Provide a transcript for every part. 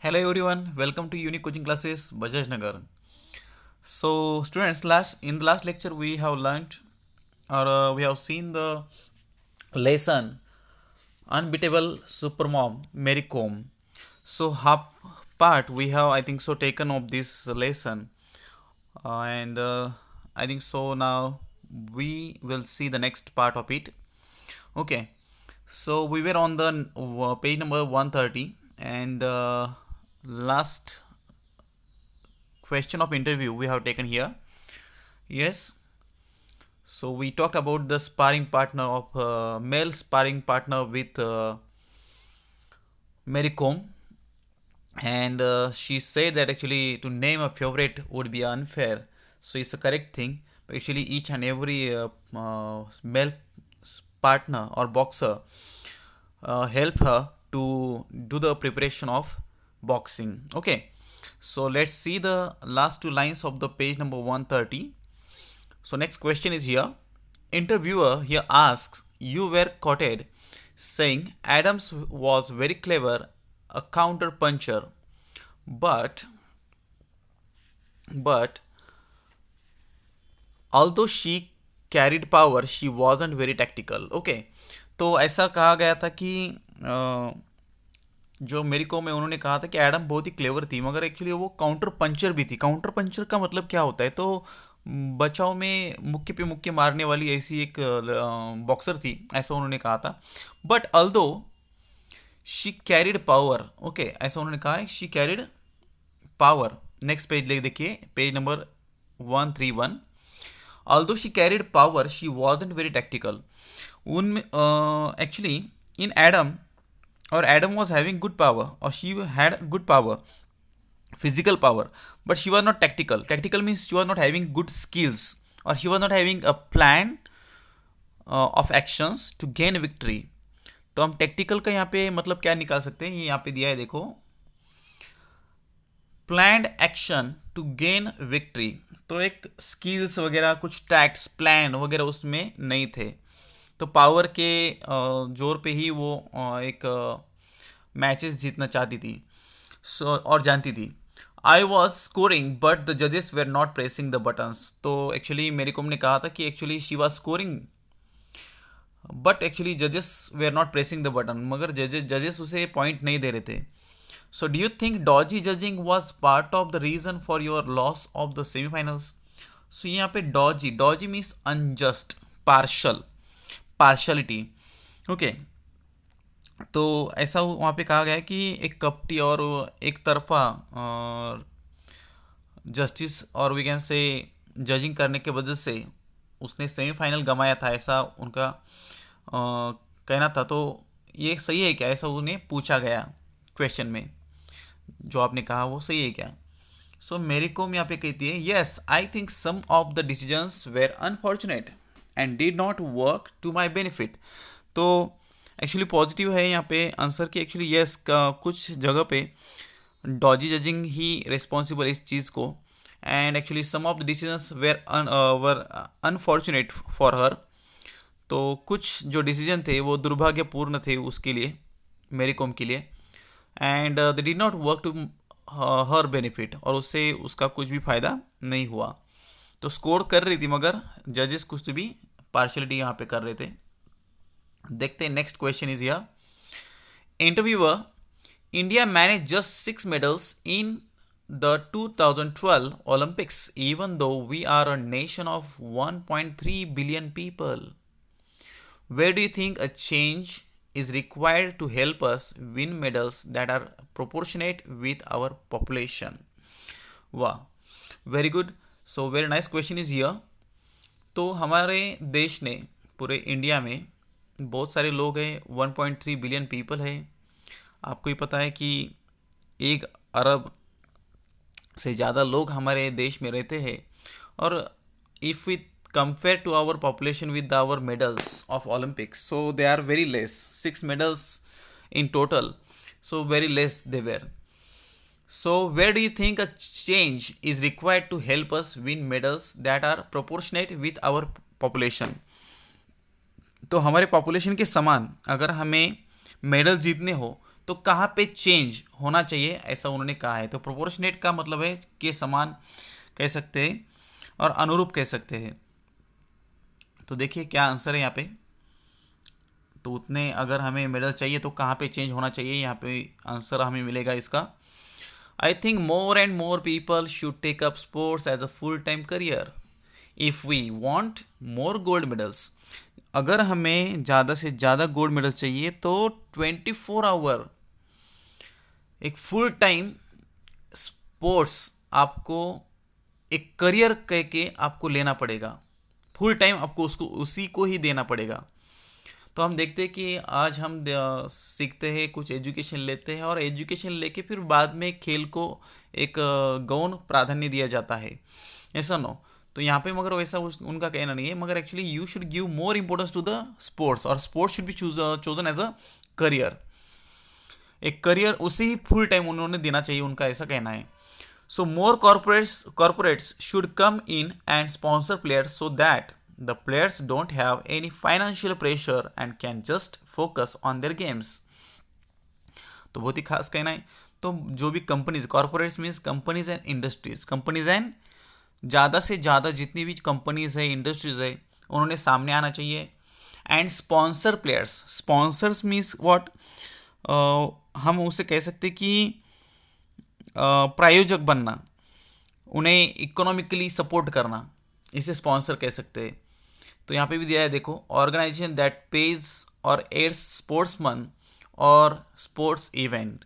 Hello everyone, welcome to Unique Coaching Classes, Bajaj Nagar. So students, last in the last lecture we have learned or we have seen the lesson Unbeatable Supermom Mary Kom. So half part we have I think so taken of this lesson and I think so now we will see the next part of it. Okay, so we were on the page number 130 and last question of interview we have taken here. Yes, so we talked about the sparring partner of male sparring partner with Mary Kom, and she said that actually to name a favorite would be unfair. So it's a correct thing. But actually, each and every male partner or boxer help her to do the preparation of boxing. Okay, so let's see the last two lines of the page number 130. So next question is here. Interviewer here asks, you were quoted saying Adams was very clever, a counter puncher, but but although she carried power, she wasn't very tactical. Okay, तो ऐसा कहा गया था कि जो मेरी को में उन्होंने कहा था कि एडम बहुत ही क्लेवर थी मगर एक्चुअली वो काउंटर पंचर भी थी। काउंटर पंचर का मतलब क्या होता है? तो बचाव में मुक्के पे मुक्के मारने वाली ऐसी एक बॉक्सर थी, ऐसा उन्होंने कहा था। But although she carried power, okay, ऐसा उन्होंने कहा है, she carried power. Next page ले देखिए, page number 131। although she carried power, she wasn't very tactical. उनमें actually in Adam, or Adam was having good power, or she had good power, physical power, but she was not tactical. Tactical means she was not having good skills, or she was not having a plan of actions to gain victory. तो हम tactical का यहाँ पे मतलब क्या निकाल सकते हैं? ये यहाँ पे दिया है, देखो, planned action to gain victory. तो एक स्किल्स वगैरह, कुछ टैक्ट्स, प्लान वगैरह उसमें नहीं थे। तो पावर के जोर पे ही वो एक मैचेस जीतना चाहती थी। सो और जानती थी। I was scoring but the जजेस were not pressing the buttons. तो एक्चुअली मेरी कोम ने कहा था कि actually she was scoring but actually जजेस were not pressing the button, मगर जजेस उसे पॉइंट नहीं दे रहे थे। So do you think dodgy judging was part of the reason for your loss of the semifinals? So यहाँ पे dodgy means unjust, partial, partiality. Okay. तो ऐसा वहाँ पे कहा गया है कि एक कपटी और एक तरफा जस्टिस और वी कैन से जजिंग करने के वजह से उसने सेमीफाइनल गंवाया था, ऐसा उनका कहना था। तो ये सही है क्या? ऐसा उन्हें पूछा गया क्वेश्चन में, जो आपने कहा वो सही है क्या? सो मेरी कोम यहाँ पे कहती है, yes I think some of the decisions were unfortunate and did not work to my benefit. तो एक्चुअली पॉजिटिव है यहाँ पे आंसर कि एक्चुअली यस का कुछ जगह पे डॉजी जजिंग ही रिस्पॉन्सिबल इस चीज़ को, and actually some of the decisions were unfortunate for her. तो कुछ जो डिसीजन थे वो दुर्भाग्यपूर्ण थे उसके लिए, मेरी कॉम के लिए, and they did not work to her benefit, और उससे उसका कुछ भी फ़ायदा नहीं हुआ। तो स्कोर कर रही थी मगर जजेस कुछ भी पार्शलिटी यहाँ पे कर रहे थे। देखते हैं next question is here. Interviewer, India manage just 6 medals in the 2012 Olympics even though we are a nation of 1.3 billion people. Where do you think a change is required to help us win medals that are proportionate with our population? वाह, very good. So very nice question is here. तो हमारे देश ने, पूरे India में बहुत सारे लोग हैं, 1.3 बिलियन पीपल है। आपको ही पता है कि 1 अरब से ज़्यादा लोग हमारे देश में रहते हैं, और if we compare to our population with our medals of Olympics, so they are very less, 6 medals in total, so very less they were. So where do you think a change is required to help us win medals that are proportionate with our population? तो हमारे population के समान अगर हमें medal जीतने हो तो कहाँ पे चेंज होना चाहिए ऐसा उन्होंने कहा है। तो प्रोपोर्शनेट का मतलब है कि समान कह सकते हैं और अनुरूप कह सकते हैं। तो देखिए क्या आंसर है यहाँ पे। तो उतने अगर हमें मेडल चाहिए तो कहाँ पे चेंज होना चाहिए, यहाँ पे आंसर हमें मिलेगा इसका। I think more and more people should take up sports as a full time career if we want more gold medals. अगर हमें ज़्यादा से ज़्यादा गोल्ड मेडल चाहिए तो 24 आवर एक फुल टाइम स्पोर्ट्स आपको एक करियर कह के आपको लेना पड़ेगा। फुल टाइम आपको उसको उसी को ही देना पड़ेगा। तो हम देखते हैं कि आज हम सीखते हैं, कुछ एजुकेशन लेते हैं और एजुकेशन लेके फिर बाद में खेल को एक गौण प्राधान्य दिया जाता है, ऐसा नो। तो यहाँ पे मगर वैसा उनका कहना नहीं है, मगर actually you should give more importance to the sports और sports should be chosen as a career. एक करियर उसे ही फुल टाइम उन्होंने देना चाहिए, उनका ऐसा कहना है। सो मोर corporates should come in and sponsor players so that the players don't have any financial pressure and can just focus on their games। तो बहुत ही खास कहना है। तो जो भी companies, corporates means companies and industries, companies and ज़्यादा से ज़्यादा जितनी भी कंपनीज है, इंडस्ट्रीज है, उन्होंने सामने आना चाहिए। And sponsor players, sponsors means what, हम उसे कह सकते कि प्रायोजक बनना, उन्हें इकोनॉमिकली सपोर्ट करना, इसे स्पॉन्सर कह सकते हैं। तो यहाँ पे भी दिया है देखो, ऑर्गेनाइजेशन दैट पेज और एड्स स्पोर्ट्समैन और स्पोर्ट्स इवेंट।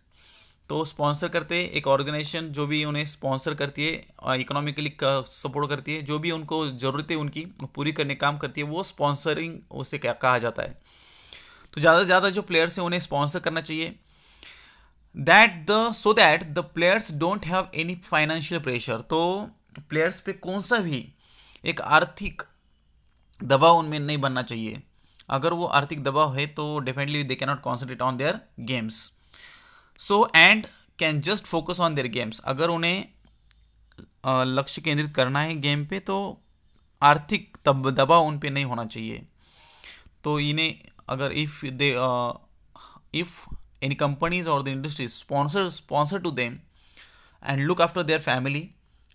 तो स्पॉन्सर करते हैं एक ऑर्गेनाइजेशन जो भी उन्हें स्पॉन्सर करती है, इकोनॉमिकली सपोर्ट करती है, जो भी उनको ज़रूरतें उनकी पूरी करने काम करती है, वो स्पॉन्सरिंग उसे क्या कहा जाता है। तो ज़्यादा से ज़्यादा जो प्लेयर्स हैं उन्हें स्पॉन्सर करना चाहिए, so that the players don't have any financial pressure। तो प्लेयर्स पे कौन सा भी एक आर्थिक दबाव उनमें नहीं बनना चाहिए। अगर वो आर्थिक दबाव है तो definitely they can not concentrate on their games. So and can just focus on their games. अगर उन्हें लक्ष्य केंद्रित करना है गेम पे तो आर्थिक दबाव उन पे नहीं होना चाहिए। तो इन्हें अगर if any companies or the industries sponsor to them and look after their family,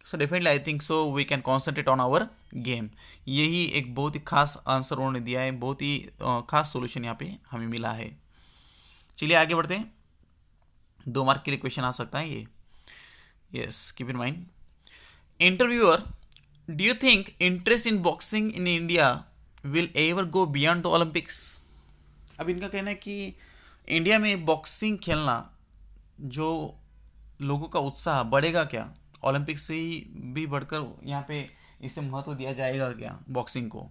so definitely I think so we can concentrate on our game। यही एक बहुत ही खास आंसर उन्होंने दिया है, बहुत ही खास सॉल्यूशन यहाँ पे हमें मिला है। चलिए आगे बढ़ते हैं। 2 मार्क के लिए क्वेश्चन आ सकता है ये। Yes, keep in mind. Interviewer, do you think interest in boxing in India will ever go beyond the Olympics. अब इनका कहना है कि इंडिया में बॉक्सिंग खेलना जो लोगों का उत्साह बढ़ेगा क्या, ओलंपिक से ही भी बढ़कर यहाँ पे इसे महत्व दिया जाएगा क्या बॉक्सिंग को।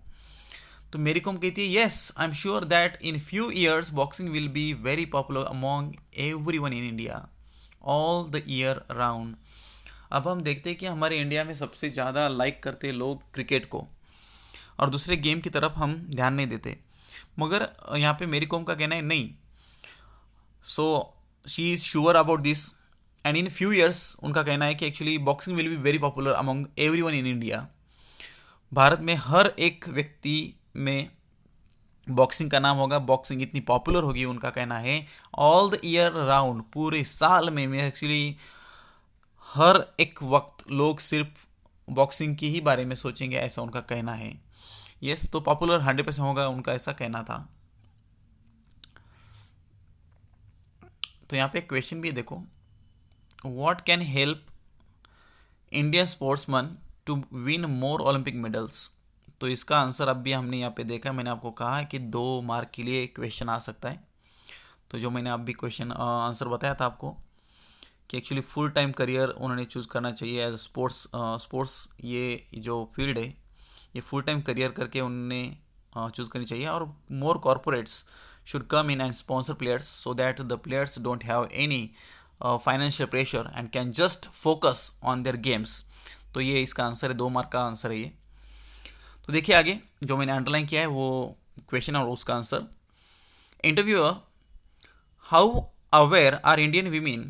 तो मेरी कॉम कहती है yes, I am sure that in few years boxing will be very popular among everyone in India all the year round. अब हम देखते हैं कि हमारे इंडिया में सबसे ज़्यादा लाइक करते लोग क्रिकेट को और दूसरे गेम की तरफ हम ध्यान नहीं देते, मगर यहाँ पे मेरी कॉम का कहना है नहीं। So she is sure about this and in few years उनका कहना है कि actually boxing will be very popular among everyone in India. Bharat में हर एक व्यक्ति में बॉक्सिंग का नाम होगा, बॉक्सिंग इतनी पॉपुलर होगी उनका कहना है ऑल द ईयर राउंड, पूरे साल में एक्चुअली हर एक वक्त लोग सिर्फ बॉक्सिंग की ही बारे में सोचेंगे, ऐसा उनका कहना है। यस, तो पॉपुलर 100% होगा, उनका ऐसा कहना था। तो यहाँ पे क्वेश्चन भी देखो, what can help Indian sportsman to win more Olympic medals. तो इसका आंसर अब भी हमने यहाँ पे देखा, मैंने आपको कहा है कि 2 मार्क के लिए क्वेश्चन आ सकता है। तो जो मैंने अभी क्वेश्चन आंसर बताया था आपको कि एक्चुअली फुल टाइम करियर उन्होंने चूज़ करना चाहिए एज स्पोर्ट्स ये जो फील्ड है ये फुल टाइम करियर करके उन्होंने चूज़ करनी चाहिए। और मोर corporates should come in and sponsor players so that the players don't have any financial pressure and can just focus on their games। तो ये इसका आंसर है, 2 मार्क का आंसर है ये। तो देखिए आगे जो मैंने अंडरलाइन किया है वो क्वेश्चन और उसका answer. Interviewer, how aware are Indian women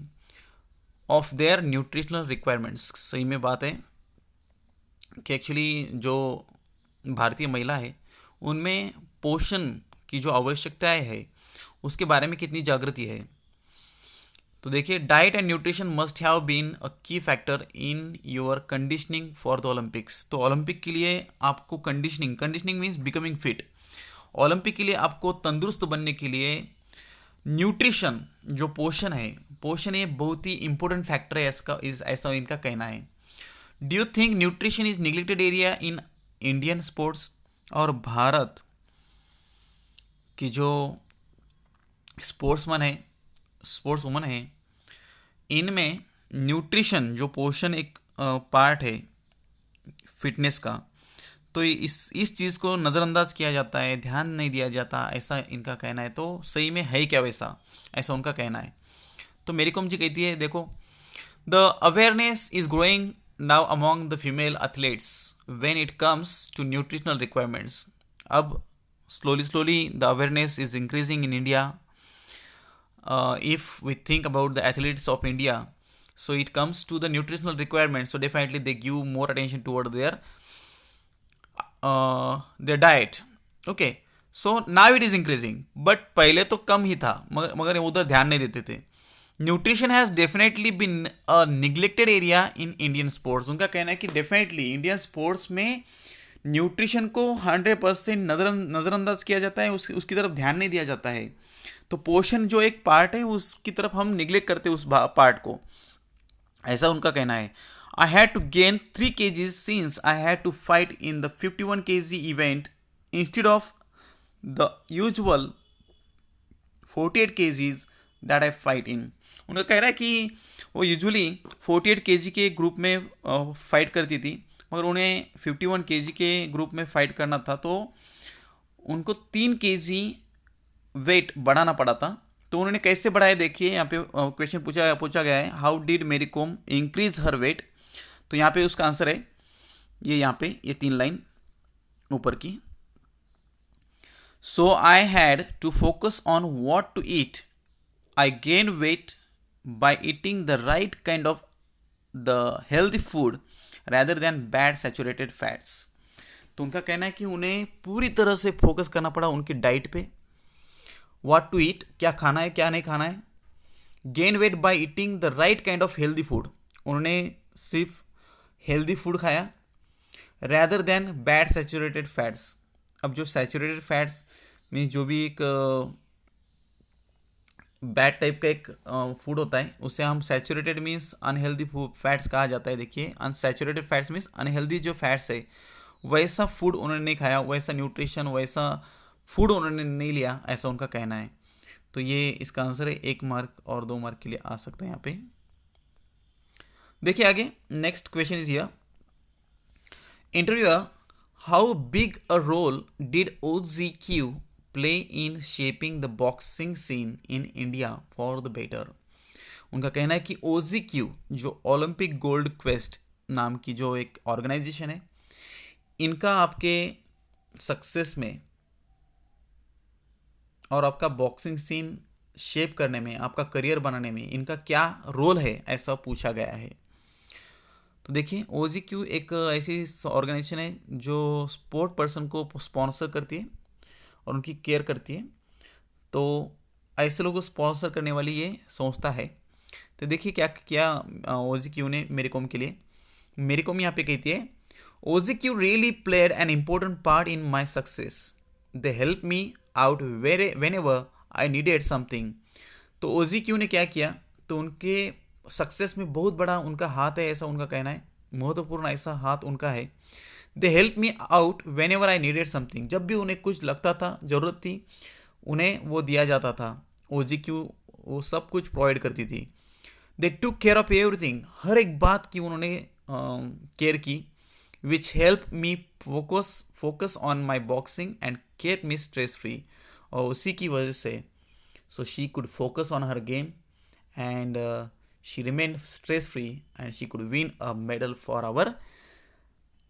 of their nutritional requirements. सही में बात है कि एक्चुअली जो भारतीय महिला है उनमें पोषण की जो आवश्यकताएं है उसके बारे में कितनी जागृति है। तो देखिए, diet and nutrition must have been a key factor in your conditioning for the Olympics. तो ओलंपिक के लिए आपको conditioning, conditioning means becoming fit, Olympic के लिए आपको तंदुरुस्त बनने के लिए न्यूट्रिशन, जो पोषण है, पोषण ये बहुत ही इंपॉर्टेंट फैक्टर है, इसका इस ऐसा इनका कहना है। Do you think nutrition is neglected area in Indian sports? और भारत की जो स्पोर्ट्समैन है, स्पोर्ट्स वुमन है, इनमें न्यूट्रिशन जो पोषण एक पार्ट है फिटनेस का, तो इस चीज़ को नज़रअंदाज किया जाता है, ध्यान नहीं दिया जाता, ऐसा इनका कहना है। तो सही में है क्या वैसा, ऐसा उनका कहना है। तो मेरी कॉम जी कहती है, देखो, the awareness is growing now among the female athletes when it comes to nutritional requirements. अब slowly slowly the awareness is increasing in India. If we think about the athletes of India, so it comes to the nutritional requirements, so definitely they give more attention toward their diet. Okay, so now it is increasing, but पहले तो कम ही था, मगर उधर ध्यान नहीं देते थे। Nutrition has definitely been a neglected area in Indian sports. उनका कहना है कि डेफिनेटली इंडियन स्पोर्ट्स में न्यूट्रिशन को 100% नज़रअंदाज किया जाता है, उसकी तरफ ध्यान नहीं दिया जाता है। तो पोषण जो एक पार्ट है उसकी तरफ हम निग्लेक्ट करते हैं उस पार्ट को, ऐसा उनका कहना है। I had to gain 3 kgs since I had to fight in the 51 kg event instead of the usual 48 kgs that I fight in. उनका कह रहा है कि वो यूजुअली 48 kg के ग्रुप में फाइट करती थी, मगर उन्हें 51 kg के ग्रुप में फाइट करना था, तो उनको 3 kg वेट बढ़ाना पड़ा था। तो उन्होंने कैसे बढ़ाया, देखिए यहाँ पे क्वेश्चन पूछा गया है, हाउ डिड मेरी कॉम इंक्रीज हर वेट। तो यहाँ पे उसका आंसर है ये, यहाँ पे ये 3 लाइन ऊपर की। So I had to focus on what to eat, I gain weight by eating the right kind of the healthy food rather than bad saturated fats. तो उनका कहना है कि उन्हें पूरी तरह से फोकस करना पड़ा उनकी डाइट पे, व्हाट टू ईट, क्या खाना है क्या नहीं खाना है, gain weight by eating the right kind of healthy food, उन्होंने सिर्फ हेल्दी फूड खाया, rather than bad saturated fats. अब जो सैचुरेटेड फैट्स मीन्स जो भी एक बैड टाइप का एक फूड होता है, उसे हम सैचुरेटेड मीन्स अनहेल्दी फैट्स कहा जाता है। देखिए, अनसैचुरेटेड फैट्स मीन्स अनहेल्दी जो फैट्स है, वैसा फूड उन्होंने नहीं खाया, वैसा न्यूट्रिशन, वैसा फूड उन्होंने नहीं लिया, ऐसा उनका कहना है। तो ये इसका आंसर है, 1 मार्क और 2 मार्क के लिए आ सकता है यहाँ पे। देखिए आगे, next question is here, interviewer, how big a role did OGQ play in shaping the boxing scene in India for the better. उनका कहना है कि OGQ जो ओलंपिक गोल्ड क्वेस्ट नाम की जो एक ऑर्गेनाइजेशन है, इनका आपके सक्सेस में और आपका बॉक्सिंग सीन शेप करने में, आपका करियर बनाने में इनका क्या रोल है, ऐसा पूछा गया है। तो देखिए, OGQ एक ऐसी ऑर्गेनाइजेशन है जो स्पोर्ट पर्सन को स्पॉन्सर करती है और उनकी केयर करती है। तो ऐसे लोगों को स्पॉन्सर करने वाली ये संस्था है। तो देखिए क्या क्या OGQ ने मेरी कॉम के लिए, मेरी कॉम यहाँ पे कहती है, OGQ really played an important part in my success. They helped me out whenever I needed something. तो OGQ ने क्या किया, तो उनके सक्सेस में बहुत बड़ा उनका हाथ है, ऐसा उनका कहना है, महत्वपूर्ण ऐसा हाथ उनका है। They help me out when ever I needed something, जब भी उन्हें कुछ लगता था, ज़रूरत थी, उन्हें वो दिया जाता था। OGQ वो सब कुछ प्रोवाइड करती थी। दे टुक केयर ऑफ एवरीथिंग, हर एक बात की उन्होंने केयर की। Which help me focus on my boxing and cap me stress free, और उसी की वजह से so she could focus on her game and she remained stress free and she could win a medal for our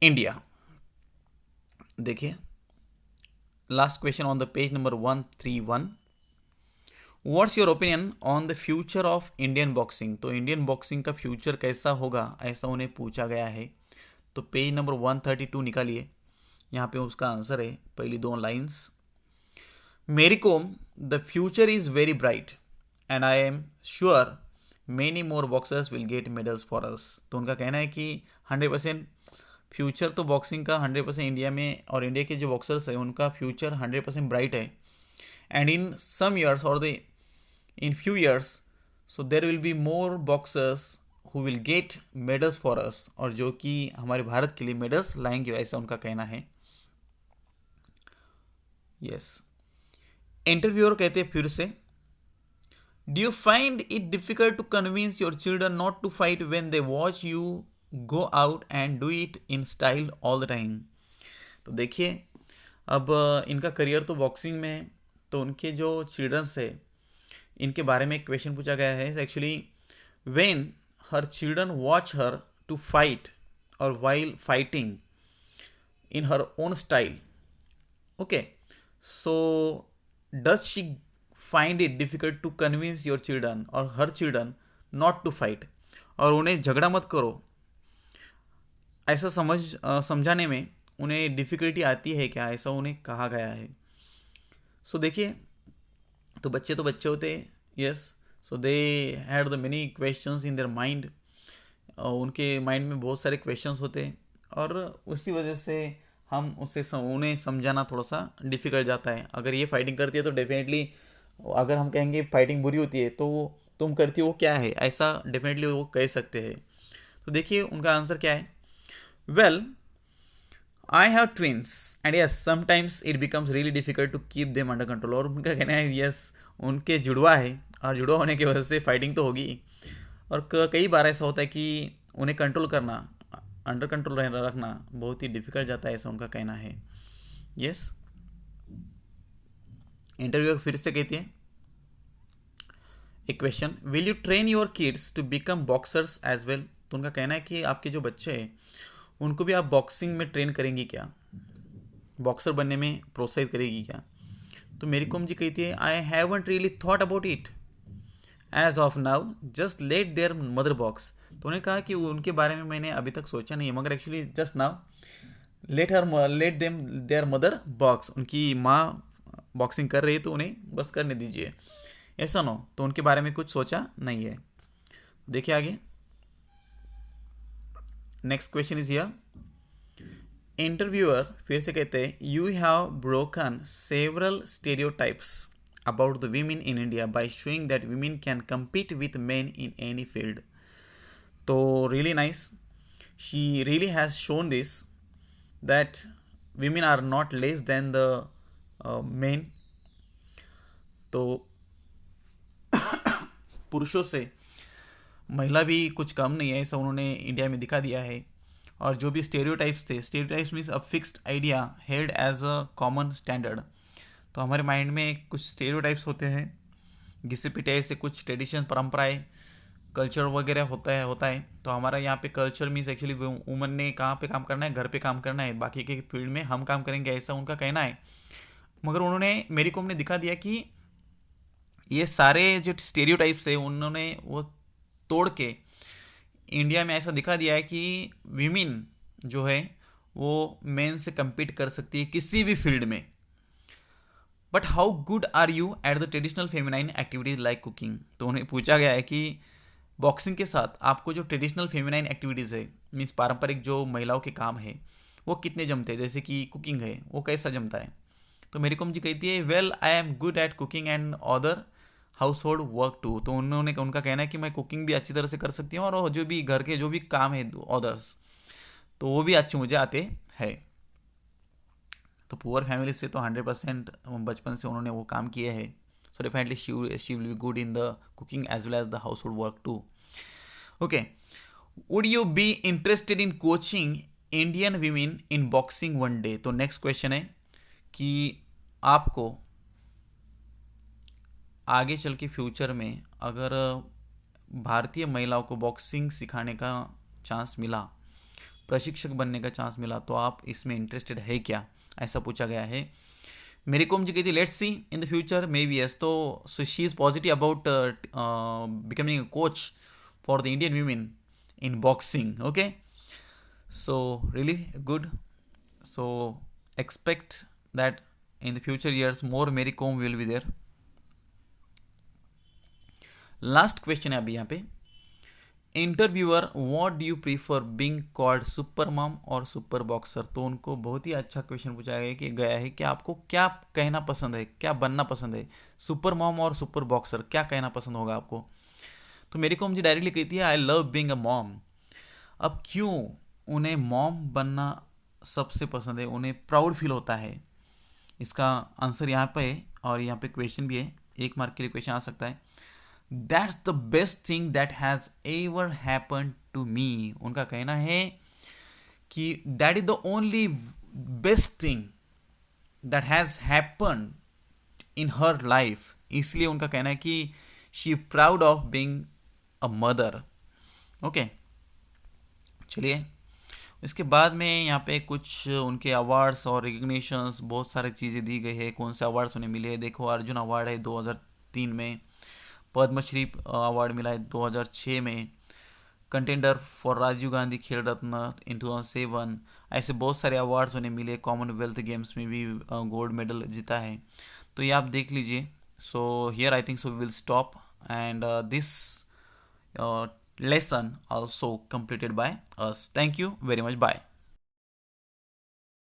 India. देखिए, last question on the page number 131, what's your opinion on the future of Indian boxing. तो Indian boxing का future कैसा होगा, ऐसा उन्हें पूछा गया है। तो पेज नंबर 132 निकालिए, यहाँ पे उसका आंसर है पहली 2 लाइन्स, मेरी com, the future is very bright and I am sure many more boxers will get medals for us. तो उनका कहना है कि 100% फ्यूचर तो बॉक्सिंग का 100% इंडिया में, और इंडिया के जो बॉक्सर्स है उनका फ्यूचर 100% ब्राइट है. एंड इन सम ईयर्स और the in few years, so there will be more boxers who will get medals for us, और जो कि हमारे भारत के लिए मेडल्स लाएंगे, ऐसा उनका कहना है. यस. इंटरव्यूअर कहते हैं फिर से, do you find it difficult to convince your children not to fight when they watch you go out and do it in style all the time. तो देखिए, अब इनका करियर तो बॉक्सिंग में है, तो उनके जो चिल्ड्रंस है इनके बारे में एक क्वेश्चन पूछा गया है. Actually when her children watch her to fight और while fighting in her own style, okay, so does she find it difficult to convince your children और her children not to fight, और उन्हें झगड़ा मत करो ऐसा समझाने में उन्हें डिफ़िकल्टी आती है क्या, ऐसा उन्हें कहा गया है. सो देखिए, तो बच्चे होते हैं. Yes. So they had the many questions in their mind. उनके माइंड में बहुत सारे क्वेश्चंस होते हैं, और उसी वजह से हम उन्हें समझाना थोड़ा सा डिफ़िकल्ट जाता है. अगर ये फाइटिंग करती है तो डेफिनेटली, अगर हम कहेंगे फाइटिंग बुरी होती है तो तुम करती हो वो क्या है, ऐसा डेफिनेटली वो कह सकते हैं. तो देखिए उनका आंसर क्या है. Well, I have twins and yes sometimes it becomes really difficult to keep them under control. और उनका कहना है यस, उनके जुड़वा है, और जुड़वा होने की वजह से फाइटिंग तो होगी, और कई बार ऐसा होता है कि उन्हें कंट्रोल करना, अंडर कंट्रोल रखना बहुत ही डिफिकल्ट जाता है, ऐसा उनका कहना है. यस. इंटरव्यू फिर से कहती है एक question, will you train your kids to become boxers as well. तो उनका कहना है कि आपके जो बच्चे हैं उनको भी आप बॉक्सिंग में ट्रेन करेंगी क्या, बॉक्सर बनने में प्रोत्साहित करेगी क्या. तो मेरी कोम जी कहती है, I haven't really thought about it as of now, just let their mother box. तो उन्होंने कहा कि उनके बारे में मैंने अभी तक सोचा नहीं है, मगर actually just now let them there mother box. उनकी माँ बॉक्सिंग कर रही है तो उन्हें बस करने दीजिए, ऐसा नो. तो उनके बारे में कुछ सोचा नहीं है. देखिए आगे, next question is here. Interviewer फिर से कहते हैं, you have broken several stereotypes about the women in India by showing that women can compete with men in any field. तो really nice, she really has shown this that women are not less than the men. तो पुरुषों से महिला भी कुछ कम नहीं है, ऐसा उन्होंने इंडिया में दिखा दिया है. और जो भी स्टेरियोटाइप्स थे, stereotypes means a fixed idea held as a common standard. तो हमारे माइंड में कुछ स्टेरियोटाइप्स होते हैं, घिसे पिटे से कुछ ट्रेडिशन, परंपराएं, कल्चर वगैरह होता है. तो हमारा यहाँ पे कल्चर मीन्स एक्चुअली वुमन ने कहाँ पे काम करना है, घर पे काम करना है, बाकी के फील्ड में हम काम करेंगे, ऐसा उनका कहना है. मगर उन्होंने, मेरी को ने दिखा दिया कि ये सारे जो स्टेरियोटाइप्स है उन्होंने वो तोड़ के इंडिया में ऐसा दिखा दिया है कि वीमेन जो है वो मेन से compete कर सकती है किसी भी फील्ड में. But how good are you at the traditional feminine activities like cooking. तो उन्हें पूछा गया है कि बॉक्सिंग के साथ आपको जो ट्रेडिशनल फेमिनाइन एक्टिविटीज़ है, मीन्स पारंपरिक जो महिलाओं के काम है, वो कितने जमते हैं, जैसे कि कुकिंग है, वो कैसा जमता है. तो मेरी कोम जी कहती है, well I am good at cooking and other household work too. तो उनका कहना है कि मैं कुकिंग भी अच्छी तरह से कर सकती हूँ, और जो भी घर के जो भी काम है अदर्स, तो वो भी अच्छे मुझे आते हैं. तो पुअर फैमिली से तो 100% बचपन से उन्होंने वो काम किए हैं. So definitely she will be good in the cooking as well as the household work too. Okay, would you be interested in coaching Indian women in boxing one day. तो नेक्स्ट क्वेश्चन है कि आपको आगे चल के future में अगर भारतीय महिलाओं को बॉक्सिंग सिखाने का चांस मिला, प्रशिक्षक बनने का चांस मिला, तो आप इसमें इंटरेस्टेड है क्या, ऐसा पूछा गया है. मेरी कोम जी कहती, let's see in the future may be yes. तो she is positive about becoming a coach for the Indian women in boxing. Okay, so really good. So expect that in the future years more Mary Kom will be there. Last question है अभी यहाँ पे, interviewer what do you prefer being called super mom और super boxer. तो उनको बहुत ही अच्छा question पूछा गया है कि आपको क्या कहना पसंद है, क्या बनना पसंद है, सुपर मॉम और सुपर बॉक्सर, क्या कहना पसंद होगा आपको। तो मेरी को मुझे डायरेक्टली कहती है I love being a mom. अब क्यों उन्हें मॉम बनना सबसे पसंद है, उन्हें प्राउड फील होता है, इसका आंसर यहाँ पे है और यहाँ पे क्वेश्चन भी है, 1 मार्क के लिए क्वेश्चन आ सकता है। That's the best thing that has ever happen to me. उनका कहना है कि that is the only best thing that has happen in her life. इसलिए उनका कहना है कि she proud of being a mother. Okay, चलिए इसके बाद में यहाँ पे कुछ उनके अवार्ड्स और रिकग्निशंस, बहुत सारी चीज़ें दी गई है, कौन से अवार्ड्स उन्हें मिले हैं। देखो, अर्जुन अवार्ड है 2003 में, पद्मश्री अवार्ड मिला है 2006 में, कंटेंडर फॉर राजीव गांधी खेल रत्न इन 2007। ऐसे बहुत सारे अवार्ड्स उन्हें मिले, कॉमनवेल्थ गेम्स में भी गोल्ड मेडल जीता है। तो ये आप देख लीजिए। So here I think so we will stop and this lesson also completed by us. Thank you very much. Bye.